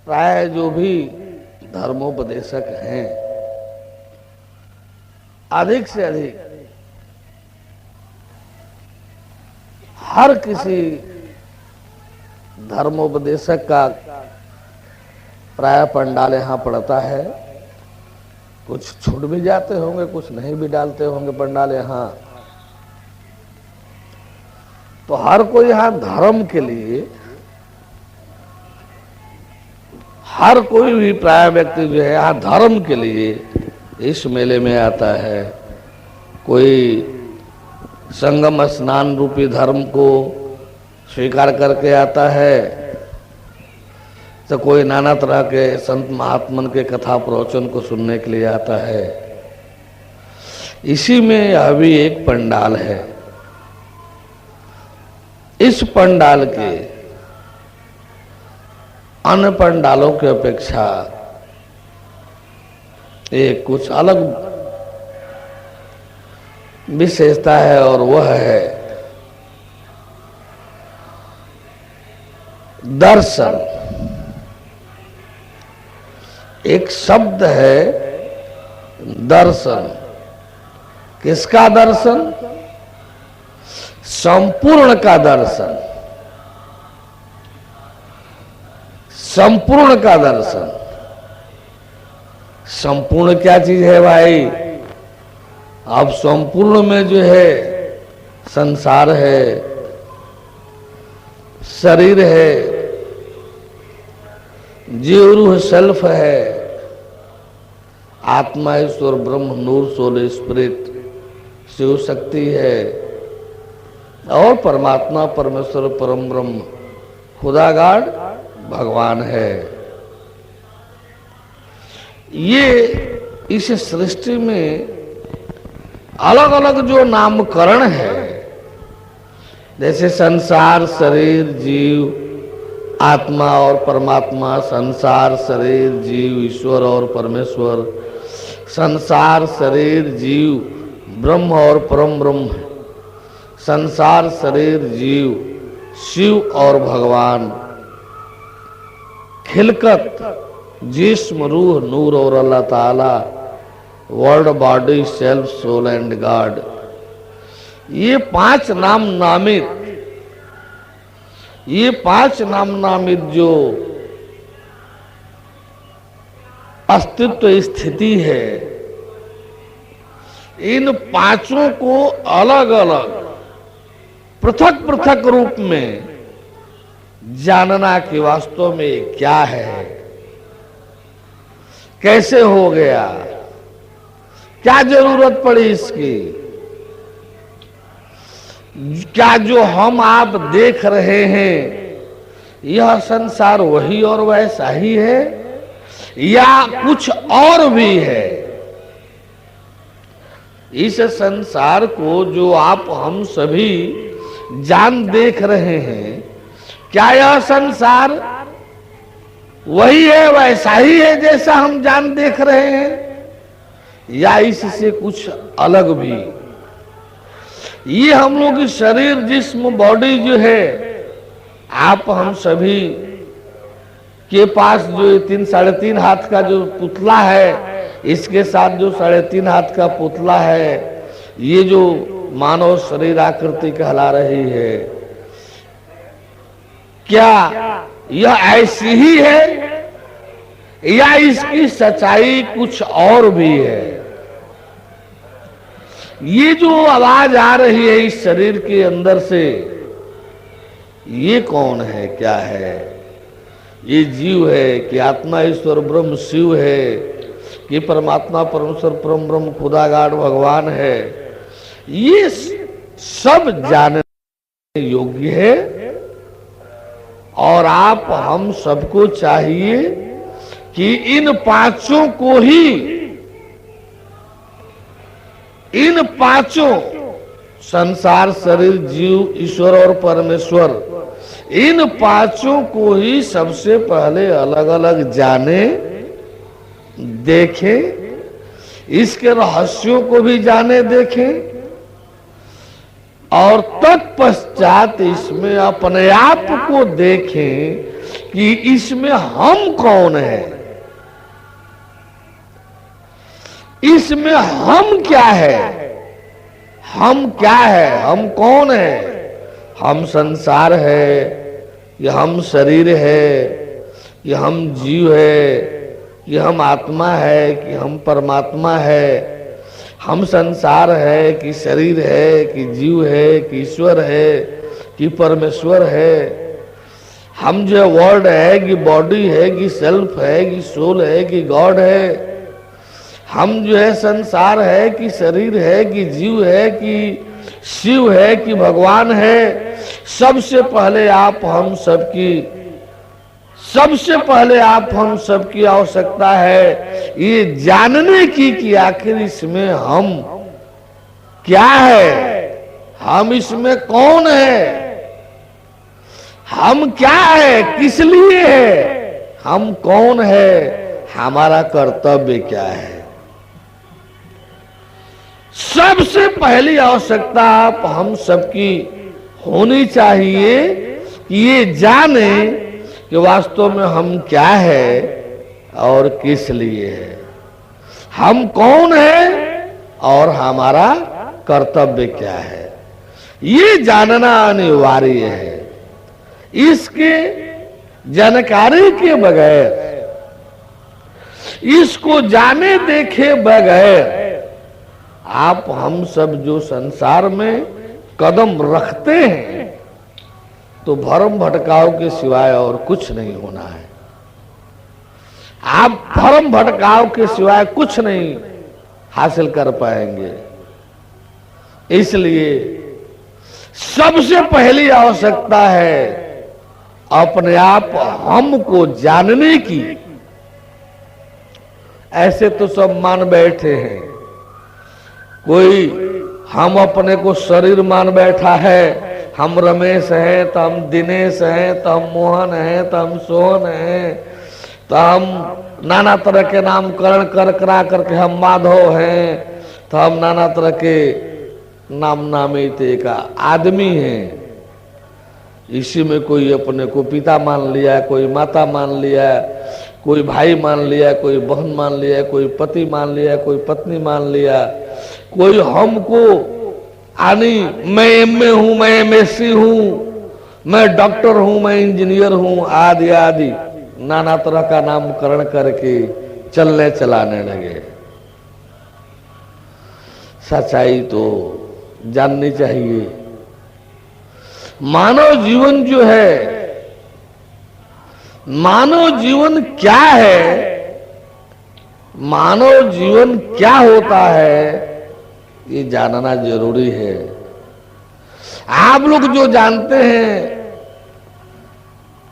प्राय जो भी धर्मोपदेशक हैं, अधिक से अधिक हर किसी धर्मोपदेशक का प्राय पंडाल यहाँ पड़ता है। कुछ छूट भी जाते होंगे, कुछ नहीं भी डालते होंगे पंडाल यहाँ। तो हर कोई यहाँ धर्म के लिए, हर कोई भी प्राय व्यक्ति जो है यहाँ धर्म के लिए इस मेले में आता है। कोई संगम स्नान रूपी धर्म को स्वीकार करके आता है, तो कोई नाना तरह के संत महात्मन के कथा प्रवचन को सुनने के लिए आता है। इसी में यह भी एक पंडाल है। इस पंडाल के अन्य पंडालों की अपेक्षा एक कुछ अलग विशेषता है, और वह है दर्शन। एक शब्द है दर्शन। किसका दर्शन? संपूर्ण का दर्शन। संपूर्ण का दर्शन। संपूर्ण क्या चीज है भाई? अब संपूर्ण में जो है संसार है, शरीर है, जीव रूह सेल्फ है, आत्मा ईश्वर ब्रह्म नूर सोल स्पिरिट शिव शक्ति है, और परमात्मा परमेश्वर परम ब्रह्म खुदा गाड भगवान है। ये इस सृष्टि में अलग अलग जो नामकरण है, जैसे संसार, शरीर, जीव, आत्मा और परमात्मा, संसार, शरीर, जीव, ईश्वर और परमेश्वर, संसार, शरीर, जीव, ब्रह्म और परम ब्रह्म, संसार, शरीर, जीव, शिव और भगवान, खिलकत, जिस्म, रूह, नूर और अल्लाह ताला, world, body, self, soul and God. ये पांच नाम नामित जो अस्तित्व स्थिति है, इन पांचों को अलग अलग पृथक पृथक रूप में जानना कि वास्तव में क्या है, कैसे हो गया, क्या जरूरत पड़ी इसकी, क्या जो हम आप देख रहे हैं यह संसार वही और वैसा ही है या कुछ और भी है। इस संसार को जो आप हम सभी जान देख रहे हैं, क्या यह संसार वही है, वैसा ही है जैसा हम जान देख रहे हैं, या इससे कुछ अलग भी? ये हम लोग की शरीर, जिस्म, बॉडी जो है, आप हम सभी के पास जो 3-3.5 हाथ का जो पुतला है, इसके साथ जो 3.5 हाथ का पुतला है, ये जो मानव शरीर आकृति कहला रही है, क्या यह ऐसी ही है या इसकी सच्चाई कुछ और भी है? ये जो आवाज आ रही है इस शरीर के अंदर से, ये कौन है, क्या है? ये जीव है कि आत्मा ईश्वर ब्रह्म शिव है कि परमात्मा परमेश्वर परम ब्रह्म खुदा गाड भगवान है? ये सब जानने योग्य है, और आप हम सबको चाहिए कि इन पांचों को ही, इन पांचों संसार, शरीर, जीव, ईश्वर और परमेश्वर, इन पांचों को ही सबसे पहले अलग अलग जाने, देखें, इसके रहस्यों को भी जाने, देखें, और तत्पश्चात इसमें अपने आप को देखें कि इसमें हम कौन है, इसमें हम क्या है, हम क्या है, हम कौन है, हम संसार है, या हम शरीर है, या हम जीव है, कि हम आत्मा है कि हम परमात्मा है, हम संसार है कि शरीर है कि जीव है कि ईश्वर है कि परमेश्वर है, हम जो है वर्ड है कि बॉडी है कि सेल्फ है कि सोल है कि गॉड है, हम जो है संसार है कि शरीर है कि जीव है कि शिव है कि भगवान है। सबसे पहले आप हम सबकी आवश्यकता है ये जानने की कि आखिर इसमें हम क्या है, हम इसमें कौन है, हम क्या है, किस लिए है, हम कौन है, हमारा कर्तव्य क्या है। सबसे पहली आवश्यकता आप हम सबकी होनी चाहिए कि ये जाने कि वास्तव में हम क्या है और किस लिए है, हम कौन है और हमारा कर्तव्य क्या है, ये जानना अनिवार्य है। इसके जानकारी के बगैर, इसको जाने देखे बगैर आप हम सब जो संसार में कदम रखते हैं तो भ्रम भटकाव के सिवाय और कुछ नहीं होना है। आप भ्रम भटकाव के सिवाय कुछ नहीं हासिल कर पाएंगे। इसलिए सबसे पहली आवश्यकता है अपने आप हमको जानने की। ऐसे तो सब मान बैठे हैं, कोई हम अपने को शरीर मान बैठा है, हम रमेश हैं तो हम दिनेश हैं तो हम मोहन हैं तो हम सोहन हैं, तो हम नाना तरह के नामकरण करा करके हम माधव हैं, तो हम नाना तरह के नाम नामित एक आदमी हैं। इसी में कोई अपने को पिता मान लिया, कोई माता मान लिया, कोई भाई मान लिया, कोई बहन मान लिया, कोई पति मान लिया, कोई पत्नी मान लिया, कोई हमको आनी मैं एमए हूं, मैं एमएससी हूं, मैं डॉक्टर हूं, मैं इंजीनियर हूं, आदि आदि नाना तरह का नामकरण करके चलने चलाने लगे। सच्चाई तो जाननी चाहिए। मानव जीवन जो है, मानव जीवन क्या है, मानव जीवन क्या होता है, ये जानना जरूरी है। आप लोग जो जानते हैं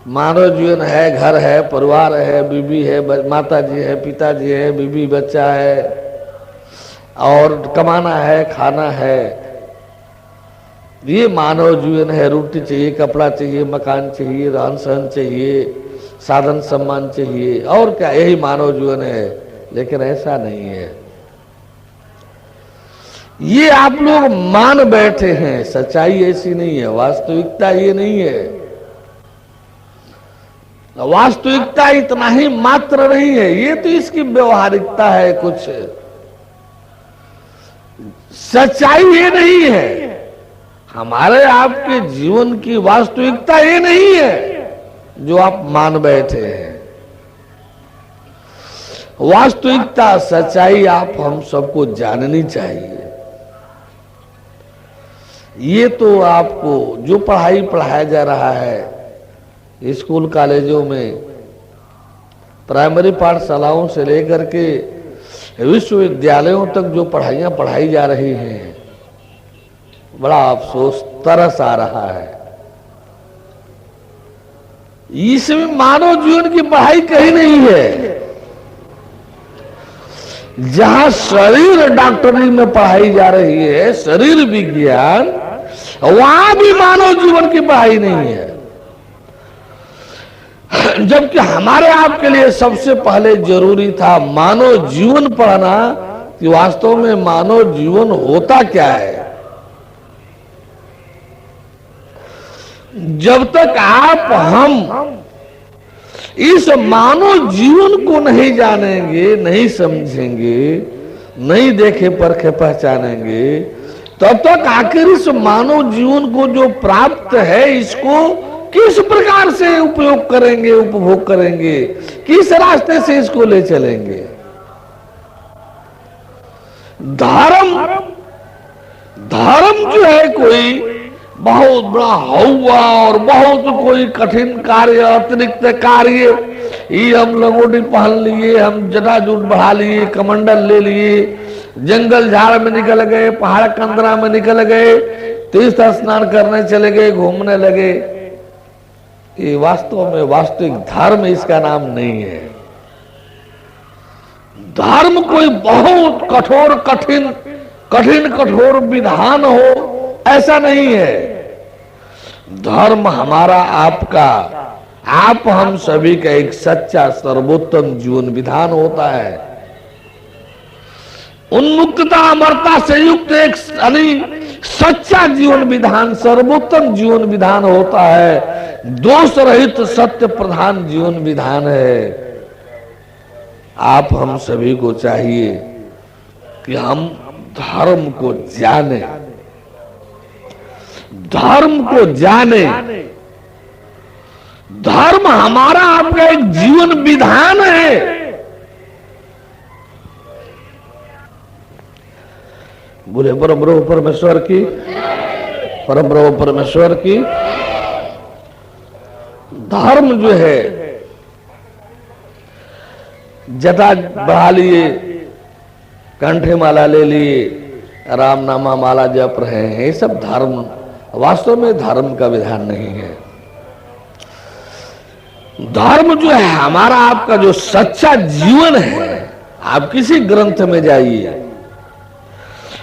मानव जीवन है, घर है, परिवार है, बीबी है, माता जी है, पिताजी है, बीबी बच्चा है, और कमाना है, खाना है, ये मानव जीवन है। रोटी चाहिए, कपड़ा चाहिए, मकान चाहिए, रहन सहन चाहिए, साधन सम्मान चाहिए, और क्या, यही मानव जीवन है। लेकिन ऐसा नहीं है। ये आप लोग मान बैठे हैं, सच्चाई ऐसी नहीं है, वास्तविकता ये नहीं है। वास्तविकता इतना ही मात्र नहीं है, ये तो इसकी व्यवहारिकता है। कुछ सच्चाई ये नहीं है। हमारे आपके जीवन की वास्तविकता ये नहीं है जो आप मान बैठे हैं। वास्तविकता, सच्चाई आप हम सबको जाननी चाहिए। ये तो आपको जो पढ़ाई पढ़ाया जा रहा है स्कूल कॉलेजों में, प्राइमरी पाठशालाओं से लेकर के विश्वविद्यालयों तक जो पढ़ाइयां पढ़ाई जा रही हैं, बड़ा अफसोस, तरस आ रहा है। इसमें मानव जीवन की पढ़ाई कहीं नहीं है। जहां शरीर डॉक्टरी में पढ़ाई जा रही है, शरीर विज्ञान, वहां भी मानव जीवन की पढ़ाई नहीं है। जबकि हमारे आपके लिए सबसे पहले जरूरी था मानव जीवन पढ़ना, कि वास्तव में मानव जीवन होता क्या है। जब तक आप हम इस मानव जीवन को नहीं जानेंगे, नहीं समझेंगे, नहीं देखे परखे पहचानेंगे, तब तक आखिर इस मानव जीवन को जो प्राप्त है इसको किस प्रकार से उपयोग करेंगे, उपभोग करेंगे, किस रास्ते से इसको ले चलेंगे। धर्म जो है कोई बहुत बड़ा हुआ और बहुत कोई कठिन कार्य, अतिरिक्त कार्य, ये हम लंगोटी पहन लिए, हम जटाजूट बढ़ा लिए, कमंडल ले लिए, जंगल झाड़ में निकल गए, पहाड़ कंदरा में निकल गए, तीर्थ स्नान करने चले गए, घूमने लगे, ये वास्तव में वास्तविक धर्म इसका नाम नहीं है। धर्म कोई बहुत कठोर कठोर विधान हो, ऐसा नहीं है। धर्म हमारा, आपका, आप हम सभी का एक सच्चा सर्वोत्तम जीवन विधान होता है। उन्मुक्तता अमरता से युक्त एक सच्चा जीवन विधान, सर्वोत्तम जीवन विधान होता है, दोष रहित सत्य प्रधान जीवन विधान है। आप हम सभी को चाहिए कि हम धर्म को जाने, धर्म को जाने। धर्म हमारा आपका एक जीवन विधान है। बोले परम प्रभु परमेश्वर की, परम प्रभु परमेश्वर की। धर्म जो है, जटा बढ़ा लिए, कंठे माला ले लिए, राम नामा माला जप रहे हैं, ये सब धर्म वास्तव में धर्म का विधान नहीं है। धर्म जो है हमारा आपका जो सच्चा जीवन है, आप किसी ग्रंथ में जाइए,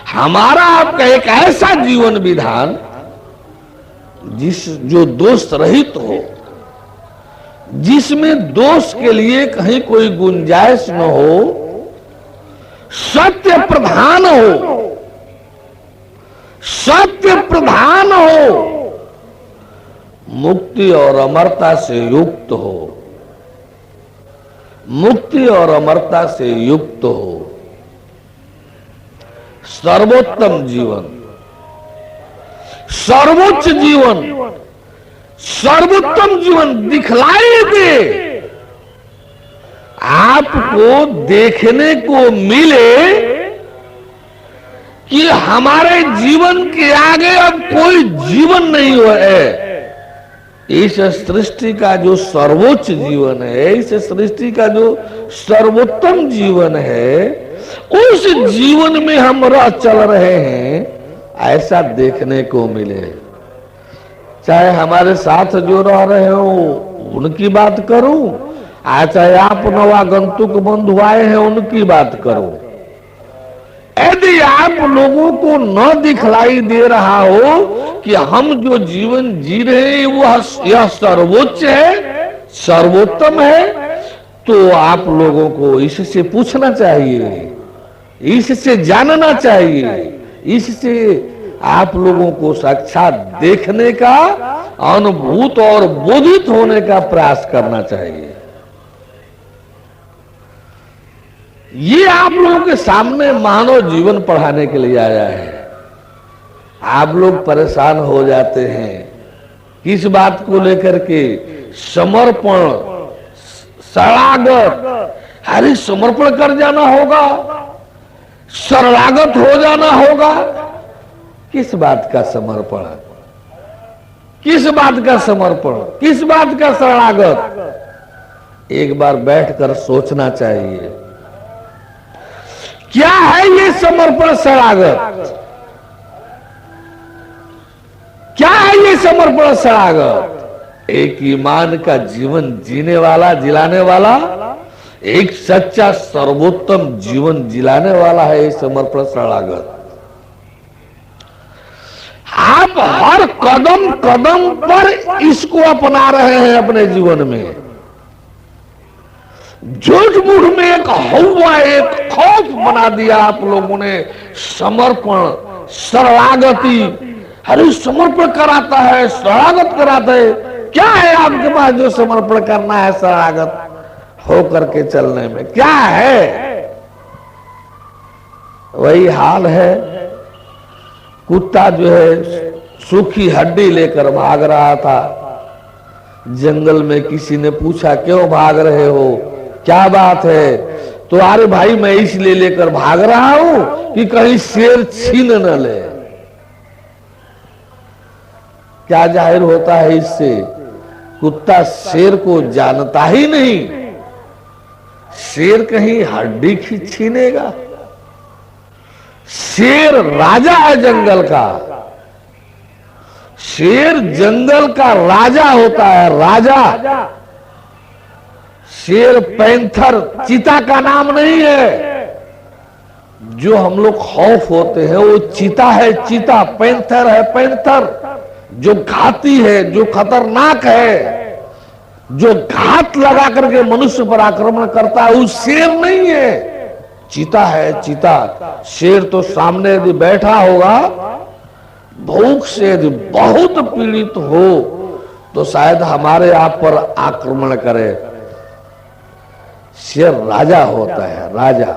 हमारा आपका एक ऐसा जीवन विधान जो दोष रहित हो, जिसमें दोष के लिए कहीं कोई गुंजाइश न हो, सत्य प्रधान हो, सत्य प्रधान हो, मुक्ति और अमरता से युक्त हो, मुक्ति और अमरता से युक्त हो, सर्वोत्तम जीवन, सर्वोच्च जीवन, सर्वोत्तम जीवन दिखलाई दे, आपको देखने को मिले कि हमारे जीवन के आगे अब कोई जीवन नहीं है। इस सृष्टि का जो सर्वोच्च जीवन है, इस सृष्टि का जो सर्वोत्तम जीवन है, उस जीवन में हम रह चल रहे हैं, ऐसा देखने को मिले। चाहे हमारे साथ जो रह रहे हो उनकी बात करूं, चाहे आप नवागंतुक बंधु आए हैं उनकी बात करूं। यदि आप लोगों को न दिखलाई दे रहा हो कि हम जो जीवन जी रहे हैं वह यह सर्वोच्च है, सर्वोत्तम है, तो आप लोगों को इससे पूछना चाहिए, इससे जानना चाहिए, इससे आप लोगों को साक्षात देखने का, अनुभूत और बोधित होने का प्रयास करना चाहिए। ये आप लोगों के सामने मानव जीवन पढ़ाने के लिए आया है। आप लोग परेशान हो जाते हैं किस बात को लेकर के, समर्पण, शरणागत, अरे समर्पण कर जाना होगा, शरणागत हो जाना होगा। किस बात का समर्पण, किस बात का समर्पण, किस बात का शरणागत? एक बार बैठकर सोचना चाहिए, क्या है ये समर्पण शरणागत? क्या है ये समर्पण शरणागत? एक ईमान का जीवन जीने वाला, जिलाने वाला, एक सच्चा सर्वोत्तम जीवन जिलाने वाला है ये समर्पण शरणागत। आप हर कदम कदम पर इसको अपना रहे हैं अपने जीवन में। झूठ मूठ में एक हवा, एक खौफ बना दिया आप लोगों ने। समर्पण, शरणागति, अरे समर्पण कराता है, शरणागत कराता है, क्या है आपके पास जो समर्पण करना है शरणागत हो करके चलने में? क्या है? वही हाल है। कुत्ता जो है सूखी हड्डी लेकर भाग रहा था जंगल में। किसी ने पूछा क्यों भाग रहे हो, क्या बात है? तो अरे भाई मैं इसलिए लेकर भाग रहा हूं कि कहीं शेर छीन न ले। क्या जाहिर होता है इससे? कुत्ता शेर को जानता ही नहीं। शेर कहीं हड्डी छीनेगा? शेर राजा है जंगल का। शेर जंगल का राजा होता है, राजा। शेर, पैंथर, चीता का नाम नहीं है। जो हम लोग खौफ होते हैं वो चीता है, चीता। पैंथर है, पैंथर जो घाती है, जो खतरनाक है, जो घात लगा करके मनुष्य पर आक्रमण करता है, वो शेर नहीं है, चीता है, चीता। शेर तो सामने यदि बैठा होगा, भूख से यदि बहुत पीड़ित हो तो शायद हमारे आप पर आक्रमण करे। शेर राजा होता है, राजा।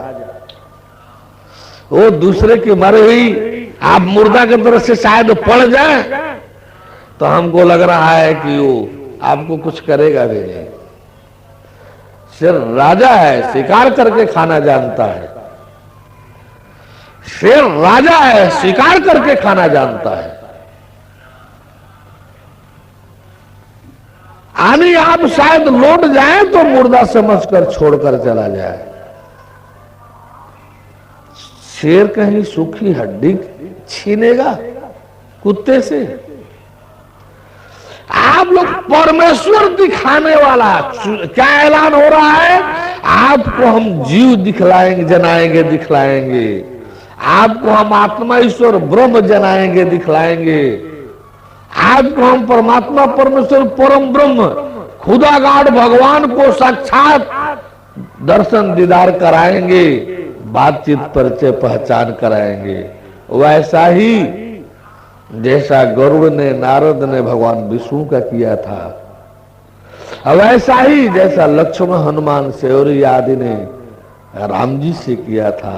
वो दूसरे की मरी हुई आप मुर्दा की तरफ से शायद पड़ जाए तो हमको लग रहा है कि वो आपको कुछ करेगा भी नहीं। शेर राजा है, शिकार करके खाना जानता है। शेर राजा है, शिकार करके खाना जानता है। आनी आप शायद लौट जाए तो मुर्दा समझकर छोड़कर चला जाए। शेर कहीं सूखी हड्डी छीनेगा कुत्ते से? आप लोग परमेश्वर दिखाने वाला क्या ऐलान हो रहा है? आपको हम जीव दिखलाएंगे, जनाएंगे, दिखलाएंगे। आपको हम आत्मा, ईश्वर, ब्रह्म जनाएंगे, दिखलाएंगे। आपको हम परमात्मा, परमेश्वर, परम ब्रह्म, खुदा गाड भगवान को साक्षात दर्शन दीदार कराएंगे, बातचीत, परिचय, पहचान कराएंगे। वैसा ही जैसा गरुड़ ने, नारद ने भगवान विष्णु का किया था, वैसा ही जैसा लक्ष्मण, हनुमान, शौर्य आदि ने राम जी से किया था,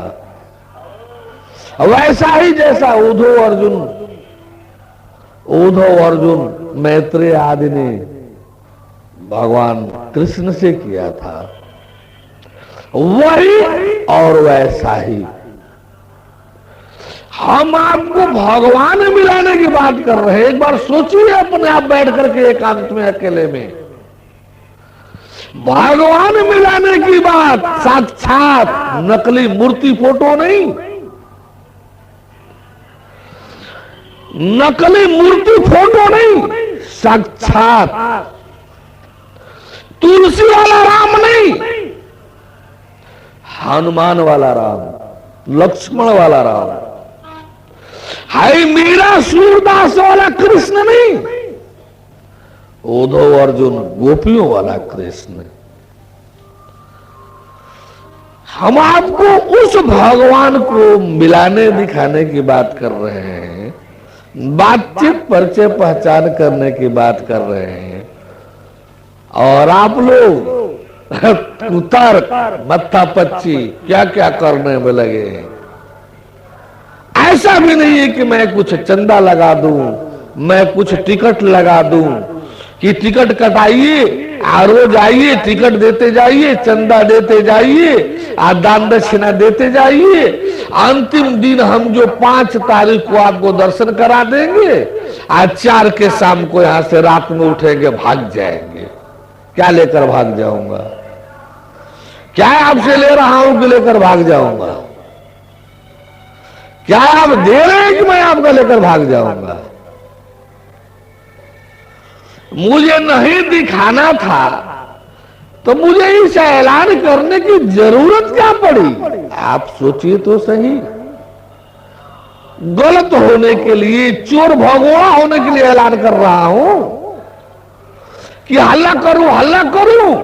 वैसा ही जैसा उद्धव अर्जुन, मैत्रेय आदि ने भगवान कृष्ण से किया था, वही और वैसा ही हम आपको भगवान मिलाने की बात कर रहे हैं। एक बार सोचिए अपने आप बैठ करके एकांत में, अकेले में, भगवान मिलाने की बात, साक्षात, नकली मूर्ति, फोटो नहीं। नकली मूर्ति, फोटो नहीं, साक्षात तुलसी वाला राम नहीं, हनुमान वाला राम, लक्ष्मण वाला राम, हाय मीरा सूरदास वाला कृष्ण नहीं, उद्धव अर्जुन गोपियों वाला कृष्ण। हम आपको उस भगवान को मिलाने दिखाने की बात कर रहे हैं, बातचीत, परिचय, पहचान करने की बात कर रहे हैं, और आप लोग उतर मत्था पच्ची क्या क्या करने में लगे हैं। ऐसा भी नहीं है कि मैं कुछ चंदा लगा दूं, मैं कुछ टिकट लगा दूं कि टिकट कटाइए, रोज आइए, टिकट देते जाइए, चंदा देते जाइए, दान दक्षिणा देते जाइए। अंतिम दिन हम जो 5 तारीख को आपको दर्शन करा देंगे, आज 4 के शाम को यहां से रात में उठेंगे, भाग जाएंगे। क्या लेकर भाग जाऊंगा? क्या आपसे ले रहा हूं कि लेकर भाग जाऊंगा? क्या आप दे रहे हैं कि मैं आपका लेकर भाग जाऊंगा? मुझे नहीं दिखाना था तो मुझे इस ऐलान करने की जरूरत क्या पड़ी? आप सोचिए तो सही। गलत होने के लिए, चोर भगोड़ा होने के लिए ऐलान कर रहा हूं कि हल्ला करूं, हल्ला करूं,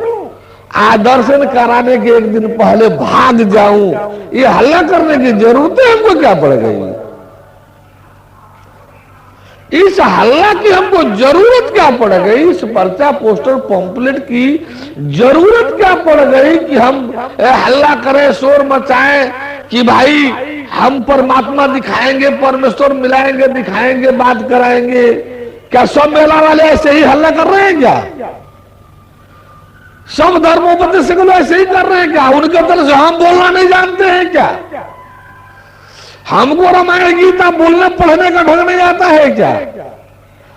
दर्शन कराने के एक दिन पहले भाग जाऊं, ये हल्ला करने की जरूरत है हमको क्या पड़ गई? इस हल्ला की हमको जरूरत क्या पड़ गई, इस पर्चा पोस्टर पंपलेट की जरूरत क्या पड़ गई कि हम हल्ला करें, शोर मचाएं कि भाई हम परमात्मा दिखाएंगे, परमेश्वर मिलाएंगे, दिखाएंगे, बात कराएंगे। क्या सब मेला वाले ऐसे ही हल्ला कर रहे हैं क्या? सब धर्मोपदेशक लोग ऐसे ही कर रहे हैं क्या? उनके तरफ से हम बोलना नहीं जानते हैं क्या? हमको रामायण गीता बोलने पढ़ने का ढंग नहीं आता है क्या?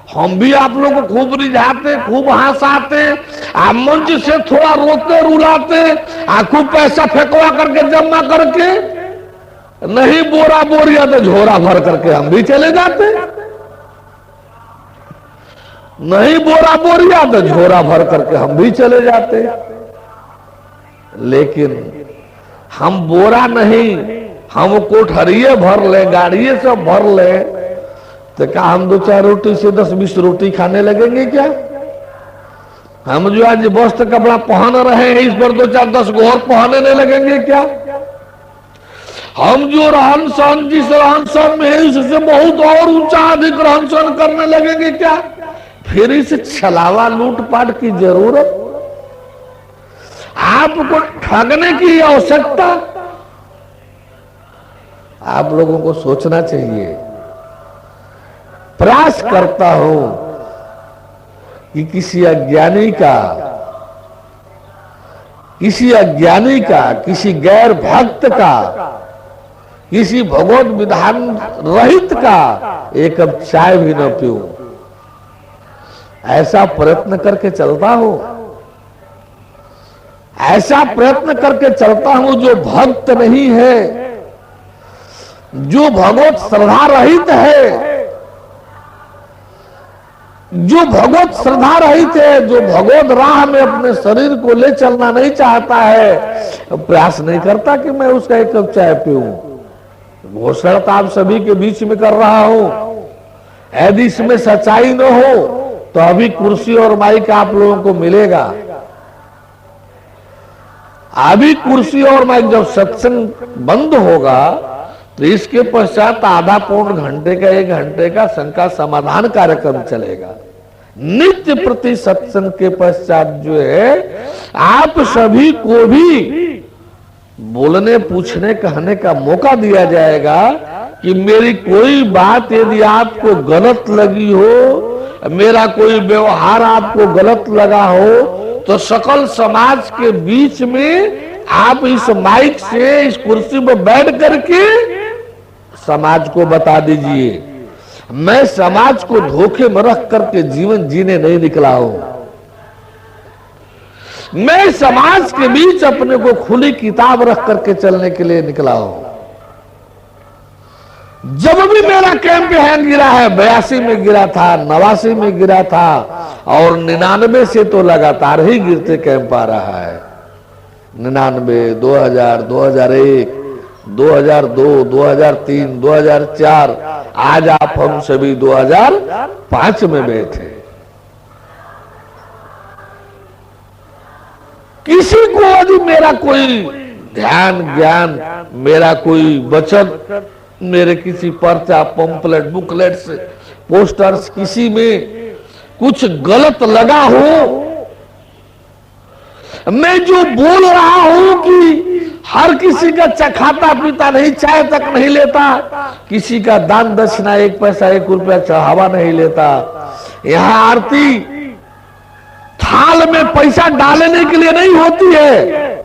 हम भी आप लोग को खूब रिझाते, खूब हंसाते, आप मंच से थोड़ा रोते रुलाते, खूब पैसा फेंकवा करके जमा करके, नहीं बोरा बोरिया तो झोरा भर करके हम भी चले जाते, नहीं बोरा बोरिया तो झोरा भर करके हम भी चले जाते। लेकिन हम बोरा नहीं, हम कोठरिये भर ले, गाड़िए सब भर ले, तो क्या हम 2-4 रोटी से 10-20 रोटी खाने लगेंगे क्या? हम जो आज वस्त्र कपड़ा पहन रहे हैं, इस पर 2-4-10 को और पहनने लगेंगे क्या? हम जो रहन सहन, जिस रहन सहन में है, इससे बहुत और ऊंचा अधिक रहन सहन करने लगेंगे क्या? फिर इस छलावा लूटपाट की जरूरत, आपको ठगने की आवश्यकता? आप लोगों को सोचना चाहिए। प्रयास करता हूं कि किसी अज्ञानी का, किसी गैर भक्त का, किसी भगवत विधान रहित का एक कप चाय भी न पीऊं, ऐसा प्रयत्न करके चलता हूं। ऐसा प्रयत्न करके चलता हूं जो भक्त नहीं है, जो भगवत श्रद्धा रहित है, जो भगवत श्रद्धा रहित है, जो भगवत राह में अपने शरीर को ले चलना नहीं चाहता है, प्रयास नहीं करता कि मैं उसका एक कप चाय पीऊं। घोषणा तो आप सभी के बीच में कर रहा हूं। यदि इसमें सच्चाई न हो तो अभी कुर्सी और माइक आप लोगों को मिलेगा। अभी कुर्सी और माइक जब सत्संग बंद होगा तो इसके पश्चात आधा पौन घंटे का, 1 घंटे का शंका समाधान कार्यक्रम चलेगा। नित्य प्रति सत्संग के पश्चात जो है आप सभी को भी बोलने, पूछने, कहने का मौका दिया जाएगा कि मेरी कोई बात यदि आपको गलत लगी हो, मेरा कोई व्यवहार आपको गलत लगा हो, तो सकल समाज के बीच में आप इस माइक से, इस कुर्सी पर बैठ करके समाज को बता दीजिए। मैं समाज को धोखे में रख करके जीवन जीने नहीं निकला हूं। मैं समाज के बीच अपने को खुली किताब रख करके चलने के लिए निकला हूं। जब भी मेरा कैंप यहां गिरा है, 82 में गिरा था, 89 में गिरा था, और 99 से तो लगातार ही गिरते कैंप आ रहा है। 99, 2000, 2001, 2002, 2003, 2004, आज आप हम सभी 2005 में बैठे। किसी को यदि मेरा कोई ध्यान, ज्ञान, मेरा कोई वचन, मेरे किसी पर्चा, पंपलेट, बुकलेट्स, पोस्टर्स, किसी में कुछ गलत लगा हो, मैं जो बोल रहा हूं कि हर किसी का खाता पीता नहीं, चाय तक नहीं लेता, किसी का दान दक्षिणा 1 पैसा 1 रुपया चढ़ावा नहीं लेता, यहां आरती थाल में पैसा डालने के लिए नहीं होती है।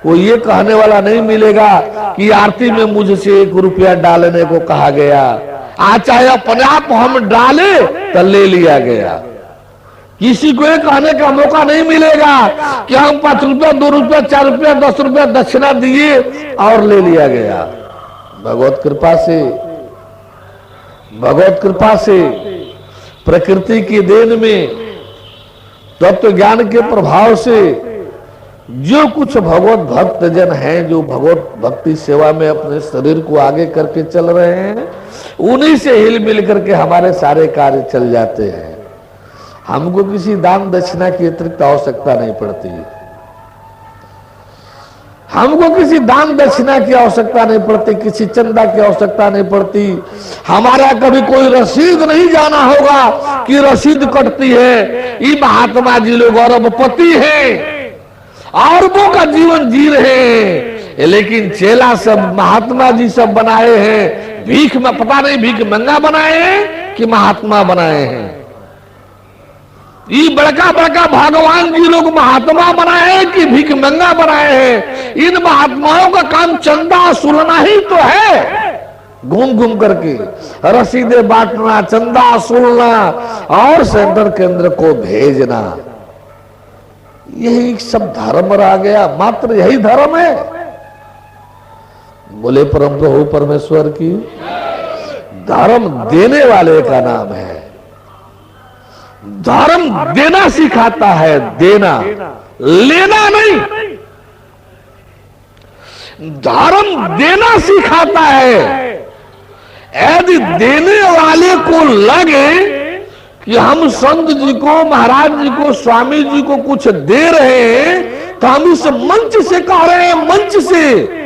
कोई ये कहने वाला नहीं मिलेगा कि आरती में मुझसे 1 रुपया डालने को कहा गया, आज चाहे अपने आप हम डाले तो ले लिया गया। किसी को ये कहने का मौका नहीं मिलेगा कि हम 5 रुपया, 2 रुपया, 4 रुपया, 10 रुपया दक्षिणा दिए और ले लिया गया। भगवत कृपा से, भगवत कृपा से, प्रकृति की देन में, तत्व ज्ञान के प्रभाव से जो कुछ भगवत भक्त जन हैं, जो भगवत भक्ति सेवा में अपने शरीर को आगे करके चल रहे हैं, उन्हीं से हिल मिल करके हमारे सारे कार्य चल जाते हैं। हमको किसी दान दक्षिणा की अतिरिक्त आवश्यकता नहीं पड़ती। हमको किसी दान दक्षिणा की आवश्यकता नहीं पड़ती, किसी चंदा की आवश्यकता नहीं पड़ती। हमारा कभी कोई रसीद नहीं जाना होगा कि रसीद कटती है। ये महात्मा जी लोग अरबपति हैं, अरबों का जीवन जी रहे हैं, लेकिन चेला सब महात्मा जी सब बनाए हैं। भीख में पता नहीं भीख मंगा बनाए हैं कि महात्मा बनाए हैं। ये बड़का बड़का भगवान जी लोग महात्मा बनाए हैं कि भीख मंगा बनाए हैं। इन महात्माओं का काम चंदा सुनना ही तो है, घूम घूम करके रसीदे बांटना, चंदा सुनना और सेंटर केंद्र को भेजना। यही सब धर्म रह गया, मात्र यही धर्म है। बोले परम प्रभु परमेश्वर की। धर्म देने वाले का नाम है। धर्म देना सिखाता है, देना, लेना नहीं। धर्म देना सिखाता है। यदि देने वाले को लगे कि हम संत जी को, महाराज जी को, स्वामी जी को कुछ दे रहे हैं, तो हम इस मंच से कह रहे हैं, मंच से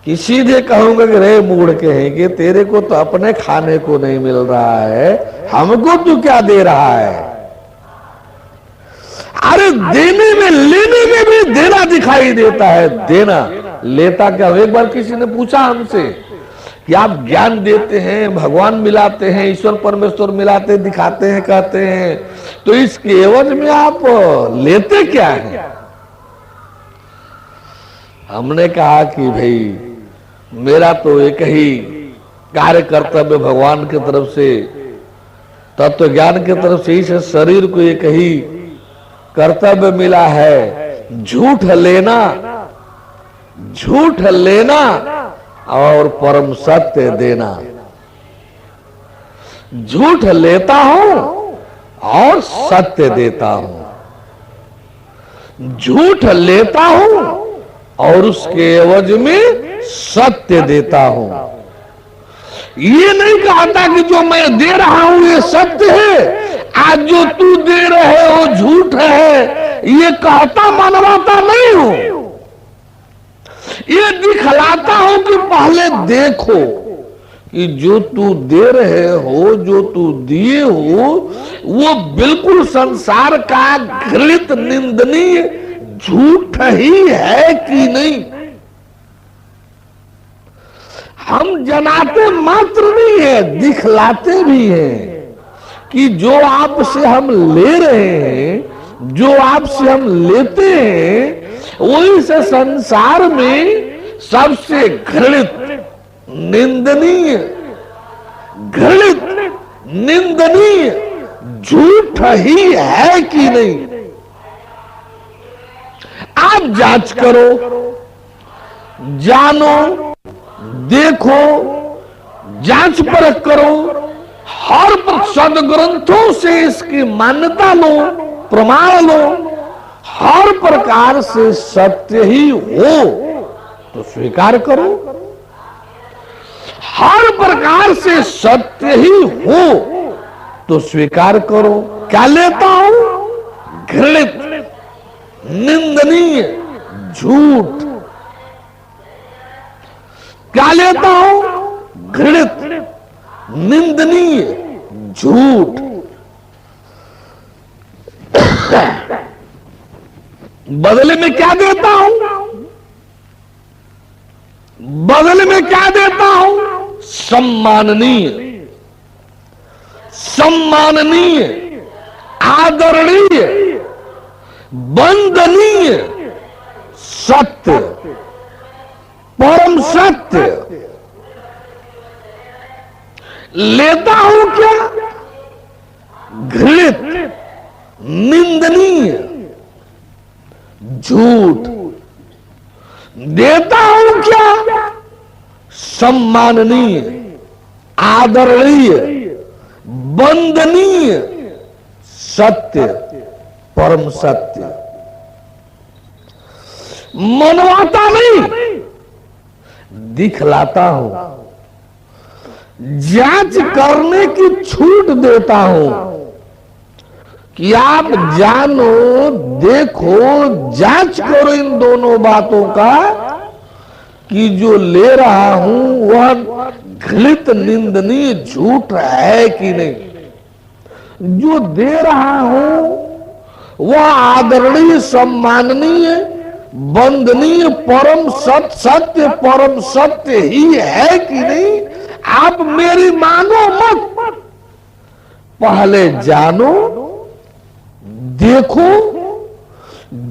कि सीधे कहूंगा कि रे मूड के हैं कि तेरे को तो अपने खाने को नहीं मिल रहा है, हमको तू क्या दे रहा है। अरे देने में, लेने में भी देना दिखाई देता है। देना, लेता क्या। एक बार किसी ने पूछा हमसे कि आप ज्ञान देते हैं, भगवान मिलाते हैं, ईश्वर परमेश्वर मिलाते दिखाते हैं, कहते हैं, तो इसके एवज में आप लेते क्या हैं। हमने कहा कि भाई मेरा तो एक ही कार्य कर्तव्य भगवान की तरफ से, तत्व ज्ञान की तरफ से, इस शरीर को एक ही कर्तव्य मिला है, झूठ लेना, झूठ लेना और परम सत्य देना। झूठ लेता हूं और सत्य देता हूं। झूठ लेता हूं और उसके एवज में सत्य देता हूं। ये नहीं कहता कि जो मैं दे रहा हूं ये सत्य है, आज जो तू दे रहे हो झूठ है, ये कहता मनवाता नहीं हूं। ये दिखलाता हूं कि पहले देखो कि जो तू दे रहे हो, जो तू दिए हो, वो बिल्कुल संसार का घृणित निंदनीय झूठ ही है कि नहीं। हम जनाते मात्र नहीं है, दिखलाते भी हैं कि जो आपसे हम ले रहे हैं, जो आपसे हम लेते हैं, वो इस संसार में सबसे घृणित, निंदनीय, घृणित, निंदनीय झूठ ही है कि नहीं। आप जांच करो, जानो, देखो, जांच परख करो, हर सदग्रंथों से इसकी मान्यता लो, प्रमाण लो। हर प्रकार से सत्य ही हो तो स्वीकार करो। हर प्रकार से सत्य ही हो तो स्वीकार करो। क्या लेता हूं? घृणित, निंदनीय झूठ। क्या लेता हूं? घृणित, निंदनीय झूठ। बदले में क्या देता हूं? बदले में क्या देता हूं? सम्माननीय, सम्माननीय, आदरणीय, वंदनीय सत्य, परम सत्य। लेता हूं क्या? घृणित, निंदनीय झूठ। देता हूं क्या? सम्माननीय, आदरणीय, वंदनीय सत्य, परम सत्य। मनवाता नहीं, दिखलाता हूं, जांच करने की छूट देता हूं कि आप जानो, देखो, जांच करो इन दोनों बातों का कि जो ले रहा हूं वह घृत निंदनीय झूठ है कि नहीं, जो दे रहा हूं वह आदरणीय, सम्माननीय, वंदनीय, परम सत्य परम सत्य ही है कि नहीं। आप मेरी मानो मत, पहले जानो, देखो,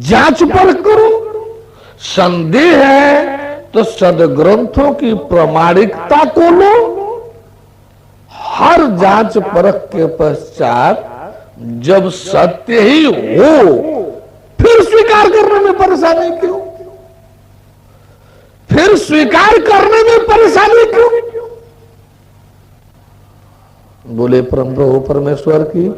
जांच पर करो। संदेह है तो सदग्रंथों की प्रामाणिकता को लो। हर जांच परख के पश्चात जब सत्य ही हो फिर स्वीकार करने में परेशानी क्यों? फिर स्वीकार करने में परेशानी क्यों? बोले परम प्रभु परमेश्वर की।